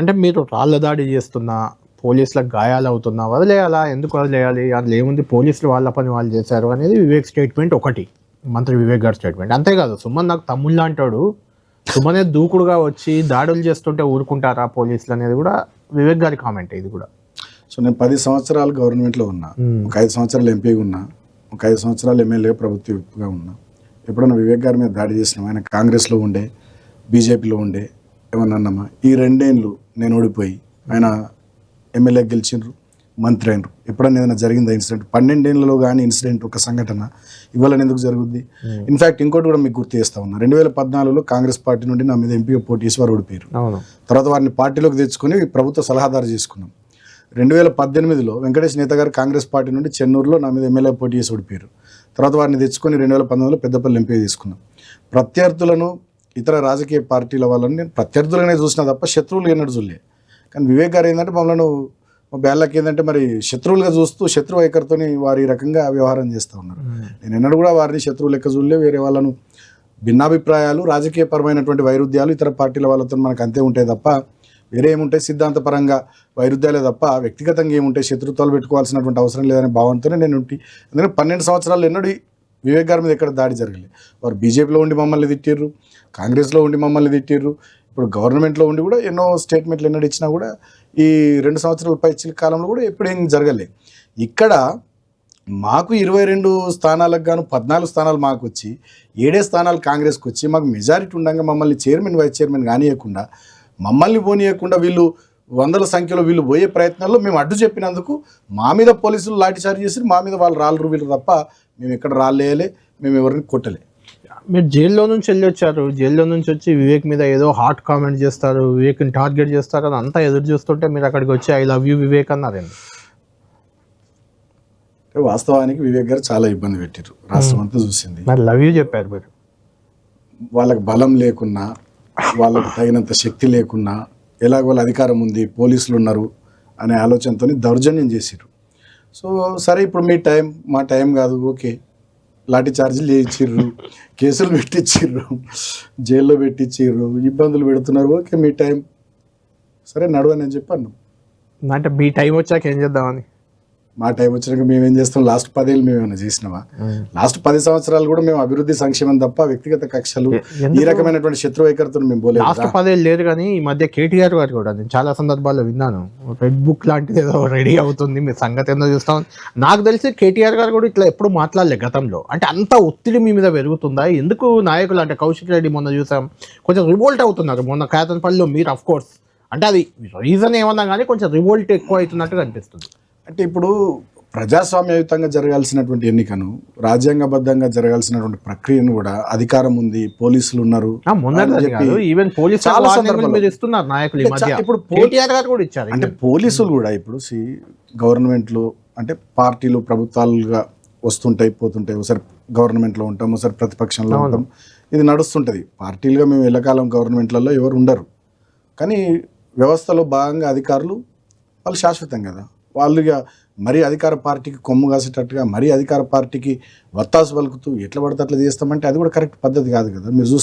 అంటే మీరు రాళ్ళ దాడి చేస్తున్నా, పోలీసులకు గాయాలవుతున్నా వదిలేయాలా? ఎందుకు వదిలేయాలి? అందులో ఏముంది, పోలీసులు వాళ్ళ పని వాళ్ళు చేశారు అనేది వివేక్ స్టేట్మెంట్ ఒకటి. మంత్రి వివేక్ గారి స్టేట్మెంట్. అంతేకాదు సుమన్ నాకు తమ్ముళ్ళంటాడు. సుమనే దూకుడుగా వచ్చి దాడులు చేస్తుంటే ఊరుకుంటారా పోలీసులు అనేది కూడా వివేక్ గారి కామెంట్ ఇది కూడా. సో నేను 10 సంవత్సరాలు గవర్నమెంట్లో ఉన్నా, ఒక 5 సంవత్సరాలు ఎంపీగా ఉన్నా, ఒక 5 సంవత్సరాలు ఎమ్మెల్యే ప్రభుత్వ విప్గా ఉన్నా. ఎప్పుడన్నా వివేక్ గారి మీద దాడి చేసినాం? ఆయన కాంగ్రెస్లో ఉండే, బీజేపీలో ఉండే, ఏమన్నా అన్నామా? ఈ 2 ఏళ్ళు నేను ఓడిపోయి ఆయన ఎమ్మెల్యే గెలిచిండ్రు, మంత్రి అయినరు. ఎప్పుడన్నా ఏదైనా జరిగిందా ఇన్సిడెంట్? 12 ఏళ్లలో కానీ ఇన్సిడెంట్ ఒక సంఘటన ఇవాళ ఎందుకు జరుగుద్ది? ఇన్ఫ్యాక్ట్ ఇంకోటి కూడా మీకు గుర్తు చేస్తా ఉన్నా, 2014లో కాంగ్రెస్ పార్టీ నుండి నా మీద ఎంపీగా పోటీ చేసి వారు ఓడిపోయారు. తర్వాత వారిని పార్టీలోకి తెచ్చుకొని ప్రభుత్వ సలహాదారు చేసుకున్నాం. 2018లో వెంకటేష్ నేత గారు కాంగ్రెస్ పార్టీ నుండి చెన్నూరులో నా మీద ఎమ్మెల్యే పోటీ చేసి ఓడిపోయారు. తర్వాత వారిని తెచ్చుకొని 2019లో పెద్దపల్లి ఎంపీ తీసుకున్నాం. ప్రత్యర్థులను, ఇతర రాజకీయ పార్టీల వాళ్ళని నేను ప్రత్యర్థులనే చూసినా తప్ప శత్రువులు ఎన్నడూ చూడలే. కానీ వివేక్ గారు ఏంటంటే మమ్మల్ని బ్యాళ్ళకి ఏంటంటే మరి శత్రువులుగా చూస్తూ శత్రు వైఖరితో వారు ఈ రకంగా వ్యవహారం చేస్తూ ఉన్నారు. నేను ఎన్నడూ కూడా వారిని శత్రువు లెక్క చూడలే. వేరే వాళ్ళను భిన్నాభిప్రాయాలు, రాజకీయపరమైనటువంటి వైరుధ్యాలు ఇతర పార్టీల వాళ్ళతో మనకు అంతే ఉంటాయి తప్ప వేరే ఏముంటాయి? సిద్ధాంతపరంగా వైరుధ్యాలే తప్ప వ్యక్తిగతంగా ఏముంటాయి? శత్రుత్వాలు పెట్టుకోవాల్సినటువంటి అవసరం లేదనే భావంతోనే నేను ఉంటే, అందుకని 12 సంవత్సరాలు ఎన్నడూ వివేక్ గారి మీద ఎక్కడ దాడి జరగలేదు. వారు బీజేపీలో ఉండి మమ్మల్ని తిట్టిర్రు, కాంగ్రెస్లో ఉండి మమ్మల్ని తిట్టిర్రు, ఇప్పుడు గవర్నమెంట్లో ఉండి కూడా ఎన్నో స్టేట్మెంట్లు ఎన్నడూ ఇచ్చినా కూడా ఈ 2 సంవత్సరాల పైచిల కాలంలో కూడా ఎప్పుడేం జరగలేదు. ఇక్కడ మాకు 22 స్థానాలకు గాను 14 స్థానాలు మాకు వచ్చి 7 స్థానాలు కాంగ్రెస్కి వచ్చి మాకు మెజారిటీ ఉండగా మమ్మల్ని చైర్మన్, వైస్ చైర్మన్ కానియకుండా, మమ్మల్ని పోనీయకుండా వీళ్ళు వందల సంఖ్యలో వీళ్ళు పోయే ప్రయత్నాల్లో మేము అడ్డు చెప్పినందుకు మా మీద పోలీసులు లాఠీచార్జ్ చేసి మా మీద వాళ్ళు రాళ్ళు వీళ్ళు తప్ప మేము ఎక్కడ రాళ్ళేయలే, మేము ఎవరిని కొట్టలే. మీరు జైల్లో నుంచి వెళ్ళి వచ్చారు. జైల్లో నుంచి వచ్చి వివేక్ మీద ఏదో హాట్ కామెంట్ చేస్తారు, వివేక్ని టార్గెట్ చేస్తారు అని అంతా ఎదురు చూస్తుంటే మీరు అక్కడికి వచ్చి ఐ లవ్ యూ వివేక్ అన్నారండి. వాస్తవానికి వివేక్ గారు చాలా ఇబ్బంది పెట్టారు, రాష్ట్రం అంతా చూసింది. మరి లవ్ యూ చెప్పారు మీరు. వాళ్ళకి బలం లేకున్నా, వాళ్ళకు తగినంత శక్తి లేకున్నా, ఎలాగో అధికారం ఉంది, పోలీసులు ఉన్నారు అనే ఆలోచనతో దౌర్జన్యం చేసిర్రు. సో సరే ఇప్పుడు మీ టైం, మా టైం కాదు, ఓకే. లాఠీ ఛార్జీలు చేయించిర్రు, కేసులు పెట్టించిర్రు, జైల్లో పెట్టించిర్రు, ఇబ్బందులు పెడుతున్నారు, ఓకే మీ టైం, సరే నడవని అని చెప్పాను. అంటే మీ టైం వచ్చాక ఏం చేద్దామని. మా టైం వచ్చినాక మేమేం చేస్తాం? లాస్ట్ 10 ఏళ్ళు మేమేమైనా చేసినామా? లాస్ట్ 10 సంవత్సరాలు కూడా మేము అభివృద్ధి సంక్షేమం తప్ప వ్యక్తిగత కక్షలు, ఈ రకమైనటువంటి శత్రు వైఖరితో మేము పోలేదు. లాస్ట్ 10 ఏళ్ళు లేదు కానీ ఈ మధ్య కేటీఆర్ గారు కూడా నేను చాలా సందర్భాల్లో విన్నాను, రెడ్ బుక్ లాంటిది ఏదో రెడీ అవుతుంది, మీ సంగతి ఏందో చూస్తాం. నాకు తెలిసి కేటీఆర్ గారు కూడా ఇట్లా ఎప్పుడు మాట్లాడలే గతంలో. అంటే అంత ఒత్తిడి మీ మీద పెరుగుతుందా? ఎందుకు నాయకులు అంటే కౌశిక్ రెడ్డి మొన్న చూసాం కొంచెం రివోల్ట్ అవుతున్నారు. మొన్న కేతన్పల్లిలో మీరు అఫ్ కోర్స్ అంటే అది రీజన్ ఏమన్నా కానీ కొంచెం రివోల్ట్ ఎక్కువ అవుతున్నట్టుగా అనిపిస్తుంది. అంటే ఇప్పుడు ప్రజాస్వామ్యయుతంగా జరగాల్సినటువంటి ఎన్నికను, రాజ్యాంగబద్ధంగా జరగాల్సినటువంటి ప్రక్రియను కూడా అధికారం ఉంది, పోలీసులు ఉన్నారు, ఈవెన్ పోలీసు చాలా సందర్భాలు ఇస్తున్నారు నాయకులు. ఇప్పుడు కేటీఆర్ గారు కూడా ఇచ్చారు. అంటే పోలీసులు కూడా ఇప్పుడు గవర్నమెంట్లో అంటే పార్టీలు ప్రభుత్వాలుగా వస్తుంటాయి పోతుంటాయి, ఒకసారి గవర్నమెంట్లో ఉంటాం, ఒకసారి ప్రతిపక్షంలో ఉంటాం, ఇది నడుస్తుంటుంది. పార్టీలుగా మేము ఎల్లకాలం గవర్నమెంట్లలో ఎవరు ఉండరు, కానీ వ్యవస్థలో భాగంగా అధికారులు వాళ్ళు శాశ్వతం కదా. వాళ్ళుగా మరీ అధికార పార్టీకి కొమ్ము కాసేటట్టుగా, మరీ అధికార పార్టీకి వత్తాసు పలుకుతూ ఎట్లా పడితే అట్లా చేస్తామంటే అది కూడా కరెక్ట్ పద్ధతి కాదు కదా. మీరు చూస్తే